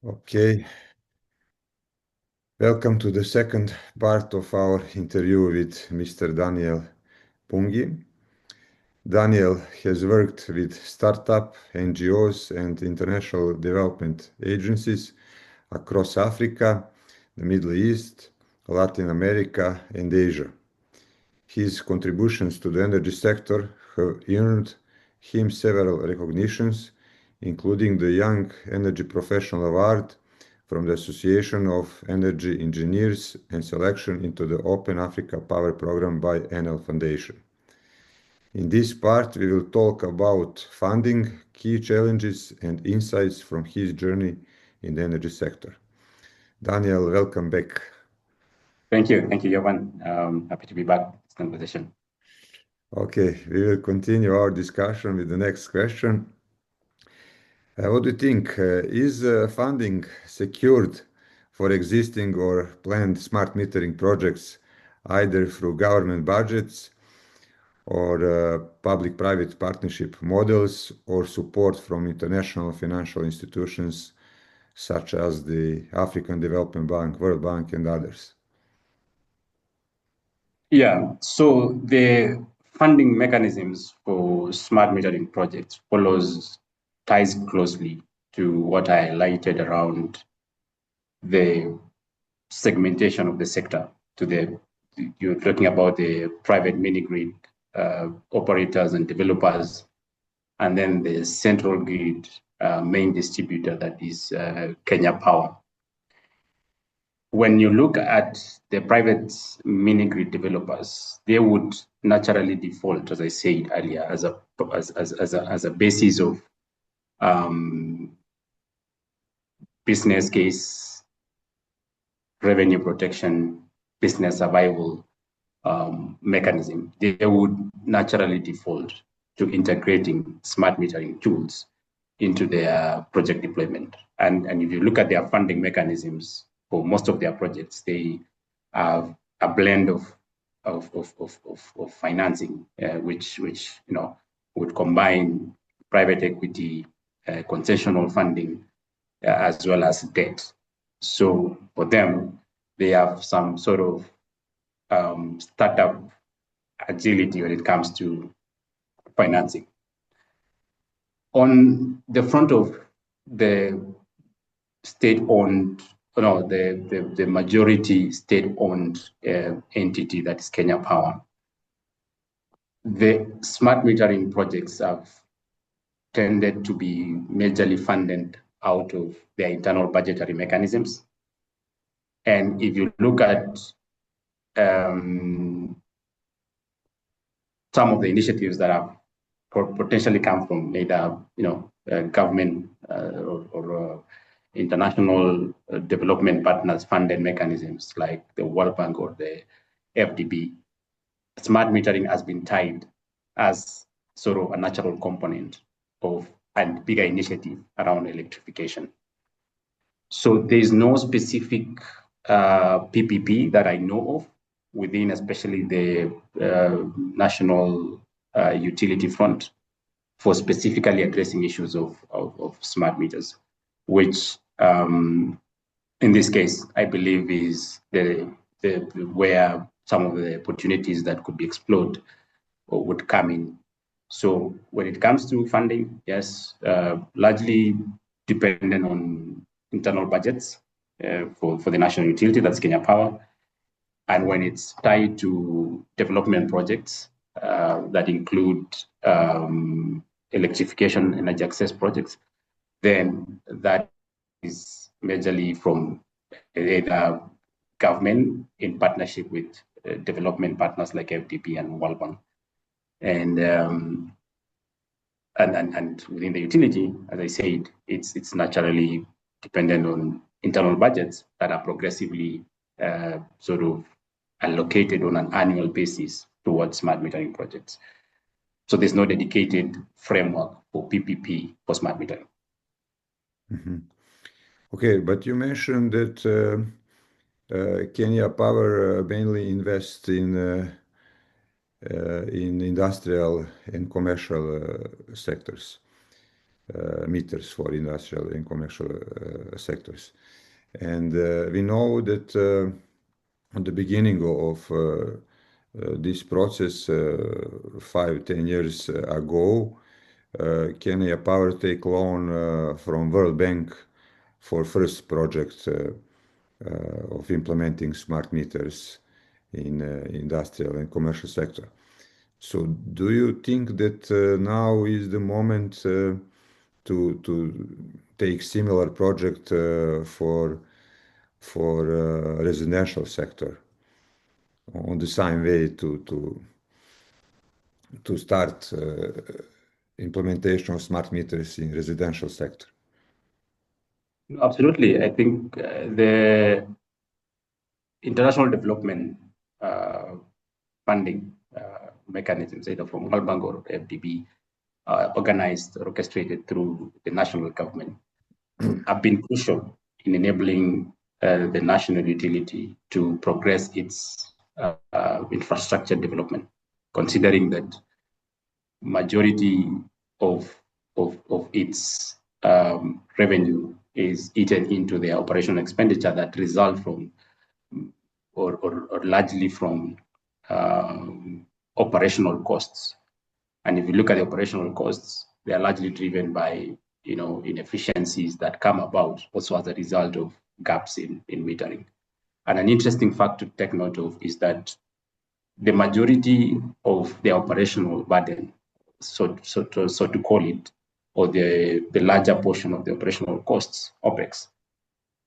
Okay, welcome to the second part of our interview with Mr. Daniel Bungey. Daniel has worked with startup, NGOs, and international development agencies across Africa, the Middle East, Latin America, and Asia. His contributions to the energy sector have earned him several recognitions, including the Young Energy Professional Award from the Association of Energy Engineers and selection into the Open Africa Power Program by NL Foundation. In this part, we will talk about funding, key challenges, and insights from his journey in the energy sector. Daniel, welcome back. Thank you, Jovan. Happy to be back in this conversation. Okay, we will continue our discussion with the next question. What do you think? Is funding secured for existing or planned smart metering projects, either through government budgets or public-private partnership models or support from international financial institutions such as the African Development Bank, World Bank, and others? Yeah, so the funding mechanisms for smart metering projects ties closely to what I highlighted around the segmentation of the sector. You're talking about the private mini grid operators and developers, and then the central grid main distributor, that is Kenya Power. When you look at the private mini grid developers, they would naturally default, as I said earlier, as a basis of business case, revenue protection, business survival mechanism. They would naturally default to integrating smart metering tools into their project deployment. And if you look at their funding mechanisms, for most of their projects, they have a blend of financing, which would combine private equity, concessional funding, as well as debt. So for them, they have some sort of startup agility when it comes to financing. On the front of the state-owned, the majority state-owned entity, that is Kenya Power, the smart metering projects have tended to be majorly funded out of their internal budgetary mechanisms. And if you look at some of the initiatives that have potentially come from either government or international development partners funded mechanisms like the World Bank or the AfDB, smart metering has been tied as sort of a natural component of a bigger initiative around electrification. So there's no specific PPP that I know of within, especially the national utility front, for specifically addressing issues of smart meters, which in this case, I believe is where some of the opportunities that could be explored would come in. So when it comes to funding, yes, largely dependent on internal budgets for the national utility, that's Kenya Power. And when it's tied to development projects that include electrification, energy access projects, then that is majorly from either government in partnership with development partners like AfDB and World Bank. And within the utility, as I said, it's naturally dependent on internal budgets that are progressively sort of allocated on an annual basis towards smart metering projects. So there's no dedicated framework for PPP for smart metering. Mm-hmm. Okay, but you mentioned that Kenya Power mainly invests in industrial and commercial sectors. meters for industrial and commercial sectors. And we know that at the beginning of this process, 5-10 years ago, Kenya Power take loan from World Bank for first project of implementing smart meters in industrial and commercial sector. So do you think that now is the moment to take similar project for residential sector on the same way to start implementation of smart meters in residential sector? Absolutely. I think the international development funding mechanisms, either from World Bank or AfDB, organized or orchestrated through the national government, have been crucial in enabling the national utility to progress its infrastructure development, considering that majority of its revenue is eaten into the operational expenditure that result from or largely from operational costs. And if you look at the operational costs, they are largely driven by inefficiencies that come about also as a result of gaps in metering. And an interesting fact to take note of is that the majority of the operational burden, so to call it, or the larger portion of the operational costs, OPEX,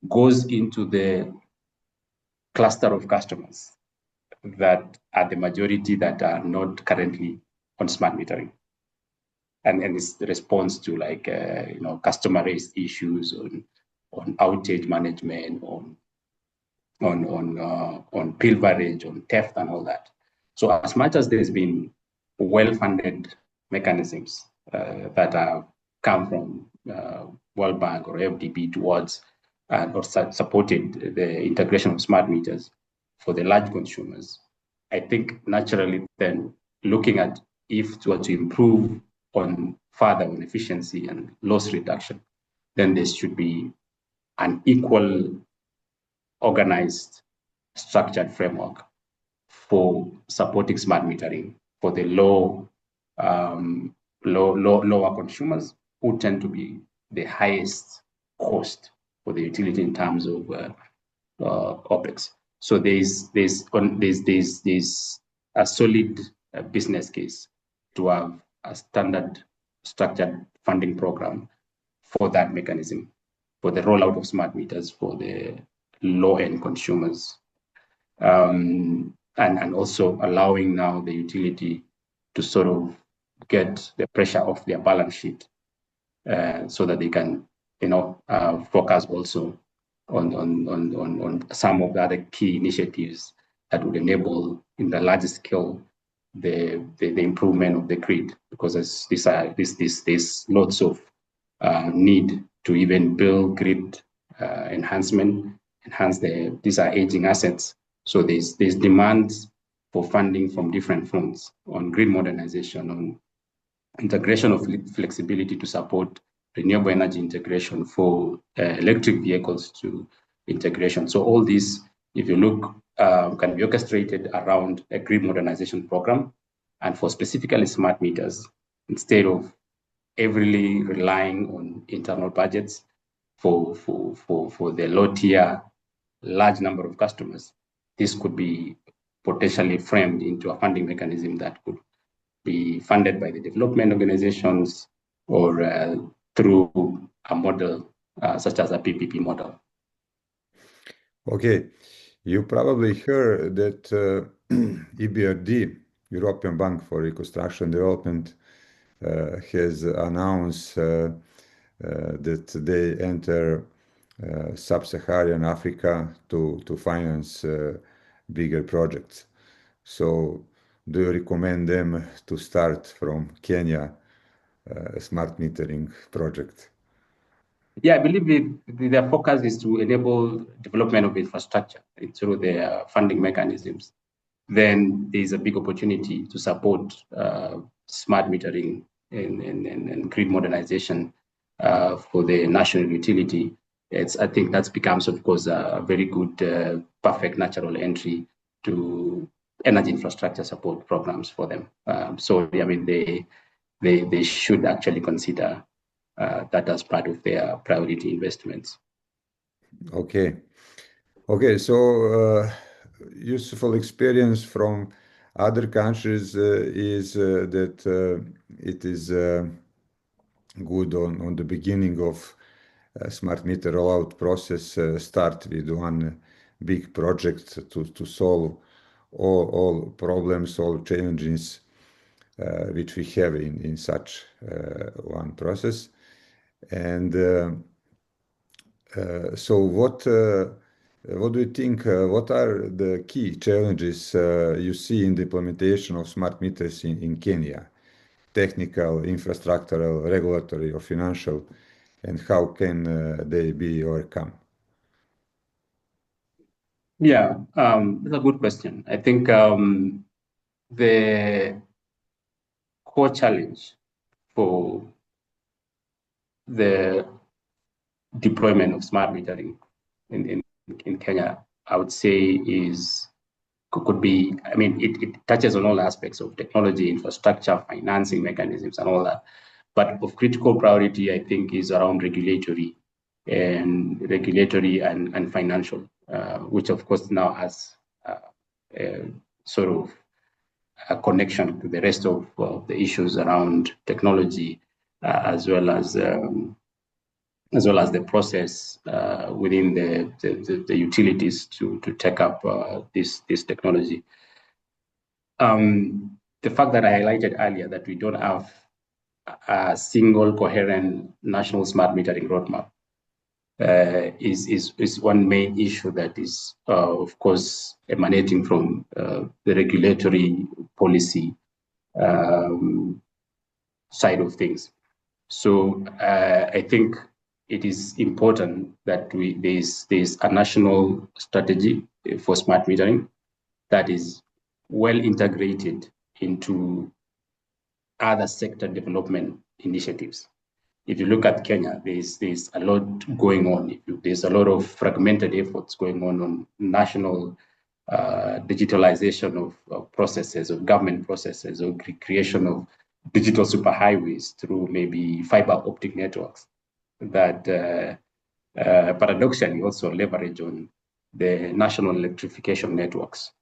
goes into the cluster of customers that are the majority that are not currently on smart metering. And it's the response to customer raised issues on outage management, on pilferage, on theft and all that. So as much as there's been well-funded mechanisms that have come from World Bank or AfDB towards or supported the integration of smart meters for the large consumers, I think naturally then looking at if to improve on further on efficiency and loss reduction, then there should be an equal organized structured framework for supporting smart metering for the lower consumers who tend to be the highest cost for the utility in terms of OPEX. So there's a solid business case to have a standard structured funding program for that mechanism, for the rollout of smart meters for the low-end consumers, and also allowing now the utility to sort of get the pressure off their balance sheet so that they can, focus also on some of the other key initiatives that would enable, in the larger scale, the improvement of the grid, because there's lots of need to even build grid enhancement, these are aging assets. So there's demands for funding from different fronts on grid modernization, on integration of flexibility to support renewable energy integration, for electric vehicles to integration. So all this, if you look, can be orchestrated around a grid modernization program, and for specifically smart meters, instead of heavily relying on internal budgets for the low tier, large number of customers, this could be potentially framed into a funding mechanism that could be funded by the development organizations or through a model such as a PPP model. Okay, you probably heard that EBRD, European Bank for Reconstruction and Development, has announced that they enter sub-Saharan Africa to finance bigger projects. So do you recommend them to start from Kenya a smart metering project? Yeah, I believe their focus is to enable development of infrastructure through their funding mechanisms. Then there's a big opportunity to support smart metering and grid modernization for the national utility, I think that becomes, of course, a very good, perfect natural entry to energy infrastructure support programs for them. So, I mean, they should actually consider that as part of their priority investments. Okay. Okay, so useful experience from other countries is that it is good on the beginning of smart meter rollout process, start with one big project to solve all problems, all challenges which we have in such one process. And so what do you think, what are the key challenges you see in the implementation of smart meters in Kenya? Technical, infrastructural, regulatory, or financial, and how can they be overcome? Yeah, that's a good question. I think the core challenge for the deployment of smart metering in Kenya, I would say could be, I mean, it touches on all aspects of technology, infrastructure, financing mechanisms, and all that. But of critical priority, I think, is around regulatory and financial, which of course now has sort of a connection to the rest of the issues around technology, as well as the process within the utilities to take up this technology. The fact that I highlighted earlier that we don't have a single coherent national smart metering roadmap is one main issue that is, of course, emanating from the regulatory policy side of things. So I think it is important that there's a national strategy for smart metering that is well integrated into other sector development initiatives. If you look at Kenya, there's a lot going on. There's a lot of fragmented efforts going on national digitalization of processes, of government processes, or creation of digital superhighways through maybe fiber optic networks that paradoxically also leverage on the national electrification networks.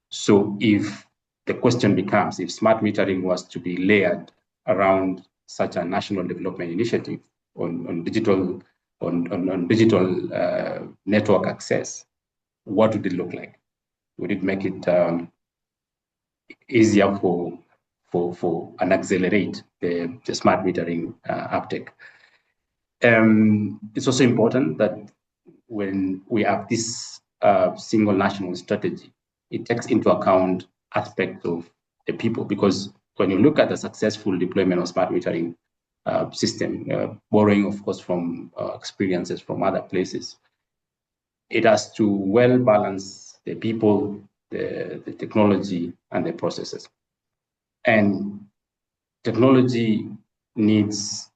So if the question becomes, if smart metering was to be layered around such a national development initiative on digital network access, what would it look like? Would it make it easier for and accelerate the smart metering uptake? It's also important that when we have this single national strategy, it takes into account aspects of the people, because when you look at the successful deployment of smart metering system, borrowing, of course, from experiences from other places, it has to well balance the people, the technology, and the processes. And technology needs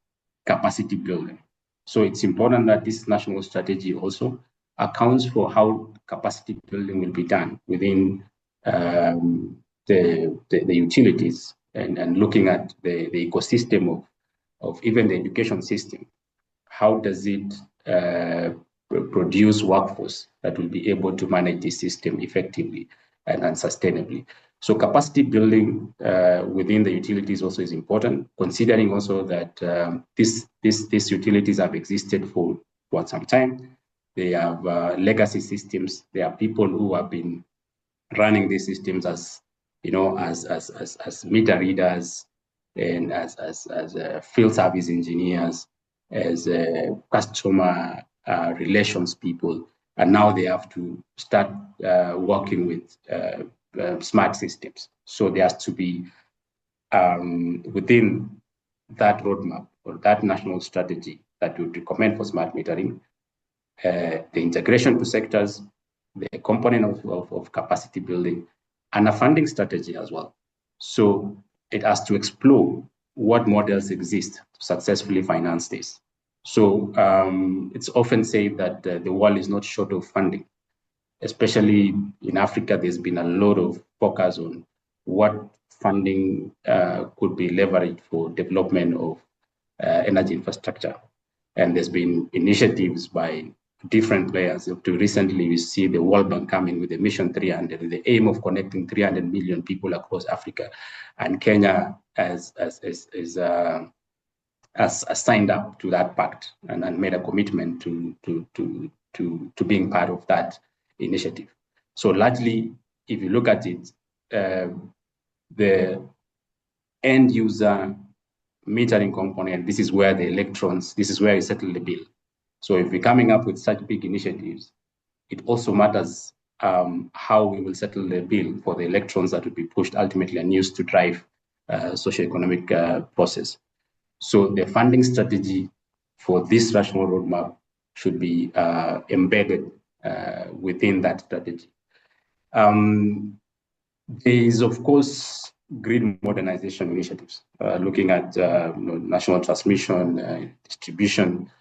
capacity building. So it's important that this national strategy also accounts for how capacity building will be done within the utilities, and looking at the ecosystem of even the education system. How does it produce workforce that will be able to manage this system effectively and sustainably? So capacity building within the utilities also is important, considering also that these utilities have existed for quite some time. They have legacy systems. There are people who have been running these systems as meter readers and as field service engineers, as customer relations people, and now they have to start working with smart systems. So there has to be within that roadmap or that national strategy that we would recommend for smart metering, the integration to sectors, the component of capacity building, and a funding strategy as well. So it has to explore what models exist to successfully finance this. So it's often said that the world is not short of funding. Especially in Africa, there's been a lot of focus on what funding could be leveraged for development of energy infrastructure. And there's been initiatives by different players. Up to recently, we see the World Bank coming with the Mission 300, with the aim of connecting 300 million people across Africa. And Kenya has signed up to that pact and made a commitment to being part of that initiative. So largely, if you look at it, the end user metering component, this is where the electrons, this is where you settle the bill. So if we're coming up with such big initiatives, it also matters how we will settle the bill for the electrons that will be pushed ultimately and used to drive socioeconomic process. So the funding strategy for this national roadmap should be embedded within that strategy. There is, of course, grid modernization initiatives, looking at national transmission, distribution,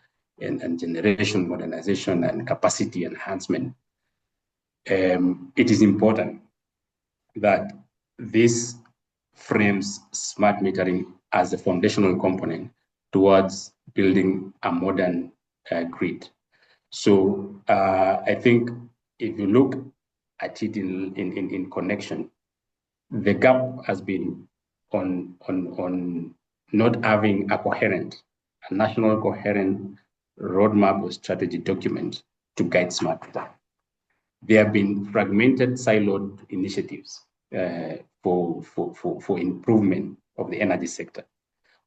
and generation modernization and capacity enhancement. It is important that this frames smart metering as a foundational component towards building a modern grid. So I think if you look at it in connection, the gap has been on not having a national coherent roadmap or strategy document to guide smart metering. There have been fragmented, siloed initiatives for improvement of the energy sector.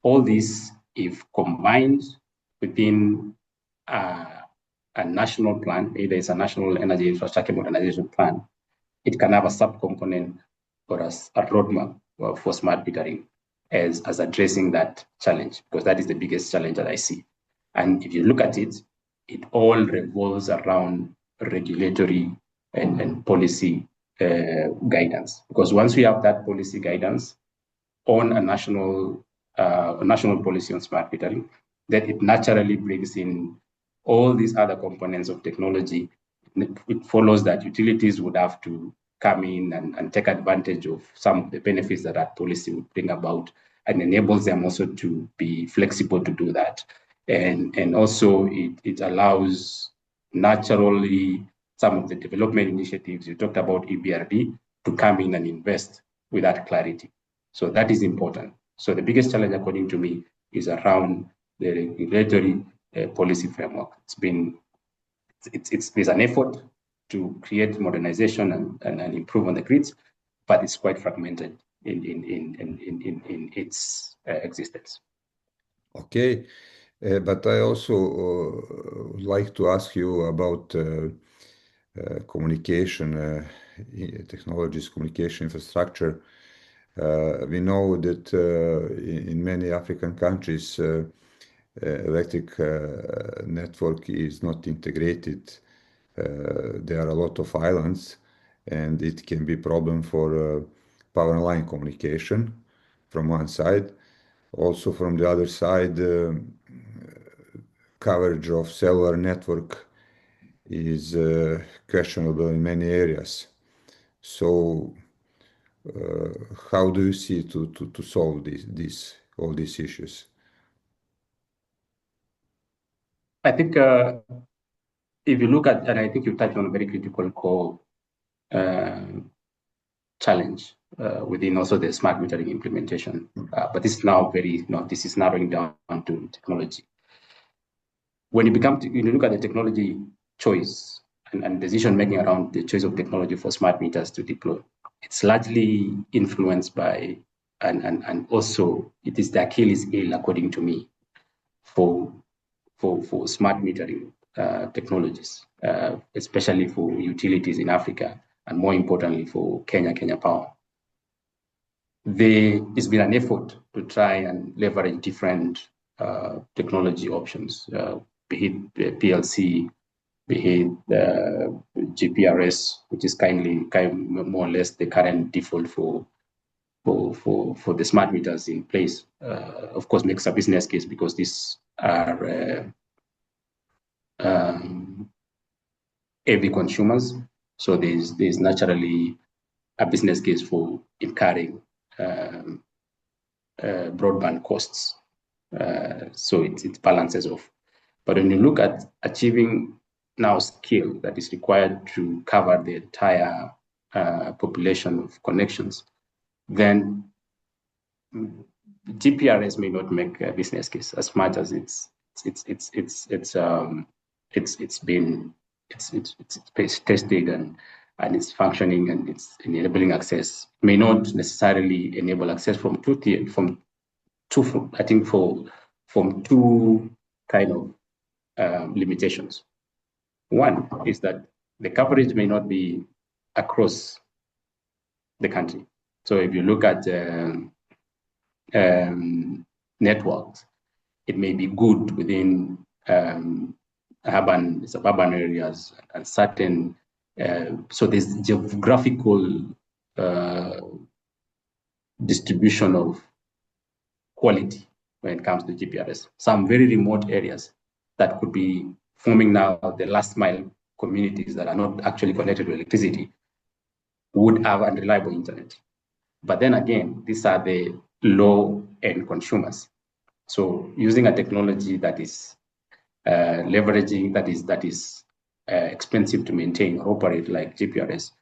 All this, if combined within a national plan, either it's a national energy infrastructure modernization plan, it can have a subcomponent or a roadmap for smart metering as addressing that challenge, because that is the biggest challenge that I see. And if you look at it, it all revolves around regulatory and policy guidance. Because once we have that policy guidance on a national policy on smart metering, then it naturally brings in all these other components of technology. It follows that utilities would have to come in and take advantage of some of the benefits that that policy would bring about, and enables them also to be flexible to do that. And also it allows naturally some of the development initiatives, you talked about EBRD, to come in and invest with that clarity. So that is important. So the biggest challenge, according to me, is around the regulatory policy framework. There's an effort to create modernization and improve on the grids, but it's quite fragmented in its existence. Okay, but I also would like to ask you about communication technologies, communication infrastructure. We know that in many African countries, electric network is not integrated. There are a lot of islands, and it can be a problem for power line communication from one side. Also from the other side, coverage of cellular network is questionable in many areas. So how do you see to solve all these issues? I think if you look at, and I think you touched on a very critical core challenge within also the smart metering implementation, but this is now this is narrowing down to technology. When you look at the technology choice and decision making around the choice of technology for smart meters to deploy, it's largely influenced by and also it is the Achilles heel, according to me, for smart metering technologies, especially for utilities in Africa, and more importantly for Kenya Power. There's been an effort to try and leverage different technology options, be it PLC, be it GPRS, which is kind of more or less the current default for the smart meters in place. Of course, makes a business case because these are heavy consumers. So there's naturally a business case for incurring broadband costs. So it balances off. But when you look at achieving now scale that is required to cover the entire population of connections, then GPRS may not make a business case as much as it's been tested and it's functioning and it's enabling access. May not necessarily enable access from two kind of limitations. One is that the coverage may not be across the country. So if you look at networks, it may be good within urban, suburban areas and certain, so there's geographical distribution of quality when it comes to GPRS. Some very remote areas that could be forming now the last mile communities that are not actually connected to electricity would have unreliable internet. But then again, these are the low-end consumers. So using a technology that is leveraging, that is expensive to maintain or operate like GPRS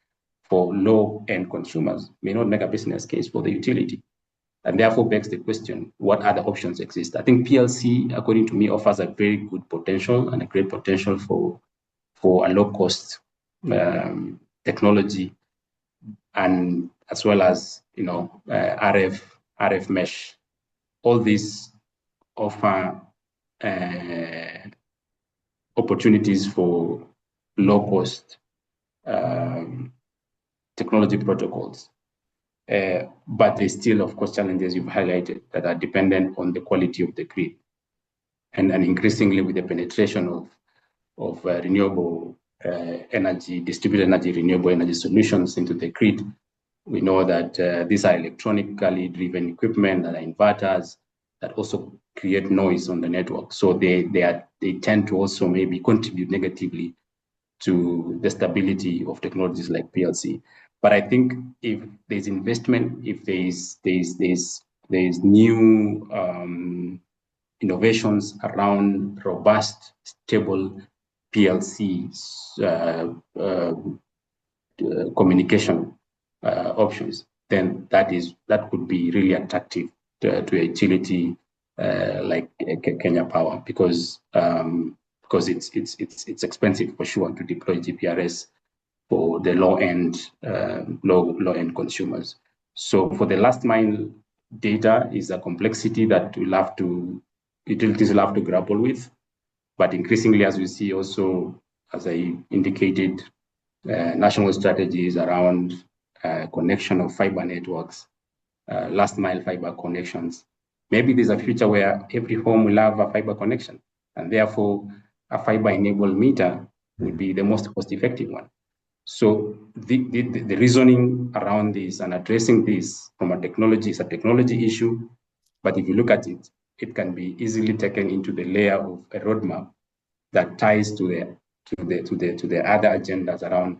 for low-end consumers may not make a business case for the utility. And therefore begs the question, what other options exist? I think PLC, according to me, offers a very good potential and a great potential for a low-cost technology, and as well as RF mesh. All these offer opportunities for low-cost technology protocols. But there's still, of course, challenges you've highlighted that are dependent on the quality of the grid. And increasingly with the penetration of renewable energy, distributed energy, renewable energy solutions into the grid, we know that these are electronically driven equipment and inverters that also create noise on the network. So they tend to also maybe contribute negatively to the stability of technologies like PLC. But I think if there's investment, if there's new innovations around robust, stable PLC communication options, then that could be really attractive to a utility like Kenya Power, because it's expensive for sure to deploy GPRS for the low end consumers. So for the last mile data is a complexity that utilities will have to grapple with. But increasingly, as we see also, as I indicated, national strategies around connection of fiber networks, last mile fiber connections. Maybe there's a future where every home will have a fiber connection, and therefore a fiber enabled meter will be the most cost effective one. So the reasoning around this and addressing this from a technology is a technology issue, but if you look at it, it can be easily taken into the layer of a roadmap that ties to the other agendas around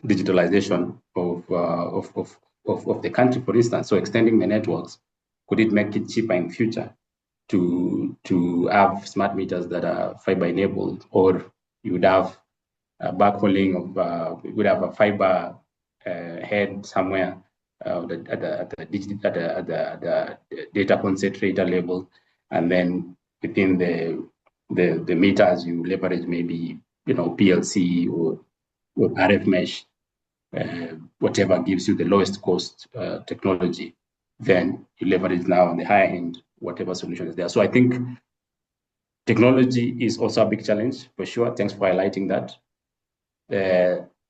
digitalization of the country, for instance. So extending the networks, could it make it cheaper in future to have smart meters that are fiber enabled, or you would have backhauling of we would have a fiber head somewhere at the data concentrator level, and then within the meters you leverage maybe PLC or RF mesh, whatever gives you the lowest cost technology. Then you leverage now on the higher end whatever solution is there. So I think technology is also a big challenge for sure. Thanks for highlighting that.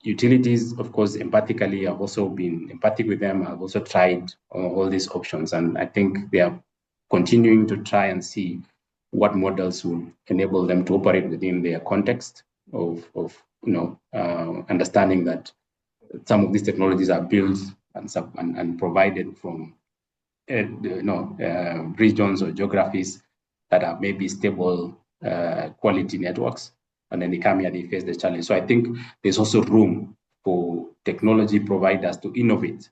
Utilities, of course, empathically have also been empathic with them. I've also tried all these options, and I think they are continuing to try and see what models will enable them to operate within their context of understanding that some of these technologies are built and provided from regions or geographies that are maybe stable quality networks. and then they come here, they face the challenge. So I think there's also room for technology providers to innovate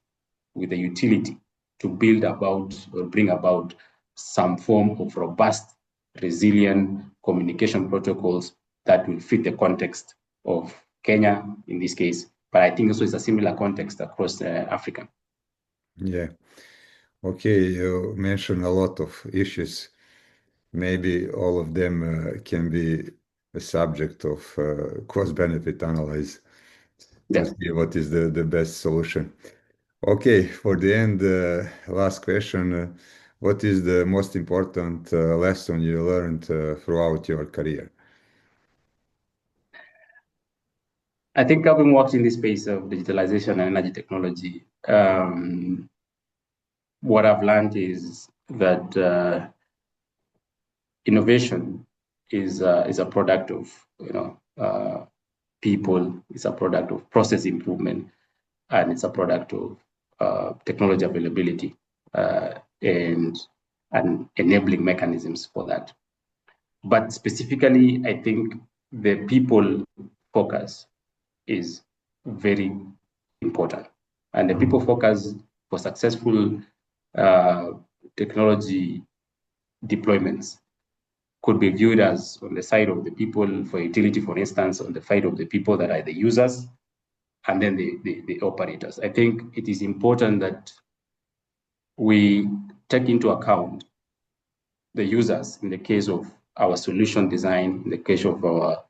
with the utility to build about or bring about some form of robust, resilient communication protocols that will fit the context of Kenya in this case. But I think also it's a similar context across Africa. Yeah. Okay, you mentioned a lot of issues. Maybe all of them can be a subject of cost-benefit analysis to Yeah. see what is the best solution. Okay, for the end, last question. What is the most important lesson you learned throughout your career? I think having worked in the space of digitalization and energy technology, what I've learned is that innovation is a product of people, it's a product of process improvement, and it's a product of technology availability and enabling mechanisms for that. But specifically, I think the people focus is very important. And the people focus for successful technology deployments could be viewed as on the side of the people for utility, for instance, on the side of the people that are the users, and then the operators. I think it is important that we take into account the users in the case of our solution design, in the case of our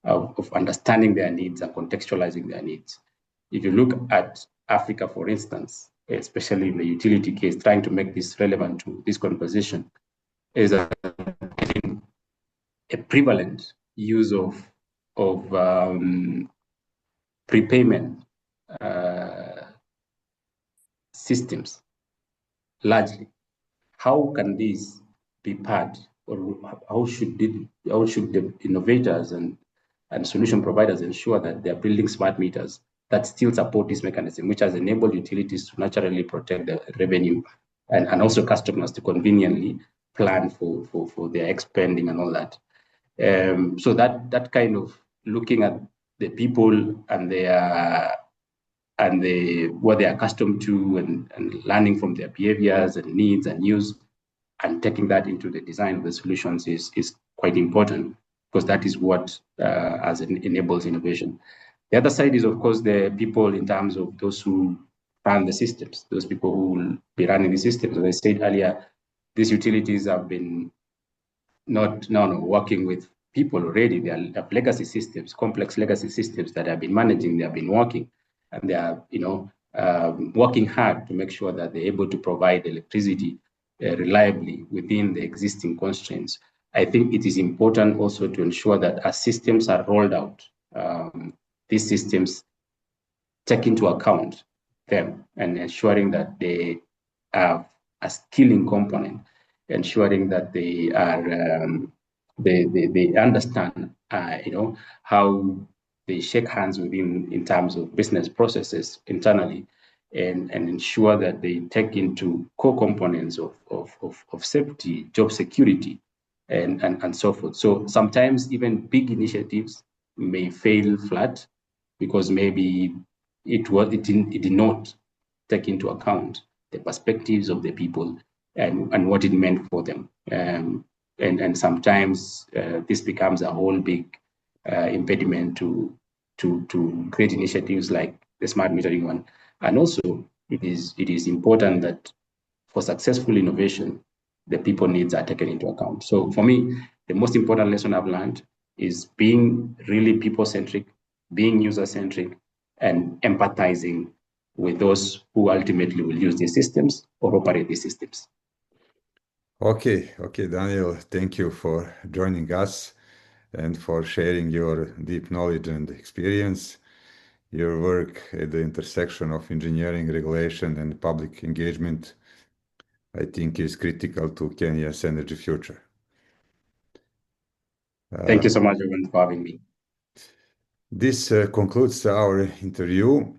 of understanding their needs and contextualizing their needs. If you look at Africa, for instance, especially in the utility case, trying to make this relevant to this conversation, is a prevalent use of prepayment systems largely. How can these be part, or how should the innovators and solution providers ensure that they're building smart meters that still support this mechanism, which has enabled utilities to naturally protect the revenue and also customers to conveniently plan for their expanding and all that. So that kind of looking at the people and their what they're accustomed to and learning from their behaviors and needs and use and taking that into the design of the solutions is quite important, because that is what enables innovation. The other side is, of course, the people in terms of those who run the systems, those people who will be running the systems. As I said earlier, these utilities have been not working with people already. They are legacy systems, complex legacy systems that have been managing, they have been working, and they are working hard to make sure that they're able to provide electricity reliably within the existing constraints. I think it is important also to ensure that as systems are rolled out, these systems take into account them and ensuring that they have a skilling component, ensuring that they are they understand how they shake hands within in terms of business processes internally, and ensure that they take into core components of safety, job security, and so forth. So sometimes even big initiatives may fail flat because maybe it did not take into account the perspectives of the people and what it meant for them. And sometimes this becomes a whole big impediment to create initiatives like the smart metering one. And also, it is important that for successful innovation, the people needs are taken into account. So for me, the most important lesson I've learned is being really people-centric, being user-centric, and empathizing with those who ultimately will use these systems or operate these systems. Okay, Daniel, thank you for joining us and for sharing your deep knowledge and experience. Your work at the intersection of engineering, regulation, and public engagement, I think, is critical to Kenya's energy future. Thank you so much, everyone, for having me. This concludes our interview.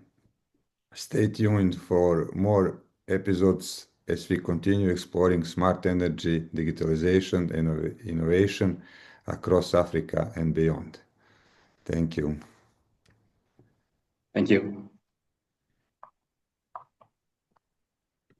Stay tuned for more episodes as we continue exploring smart energy, digitalization, and innovation across Africa and beyond. Thank you. Thank you.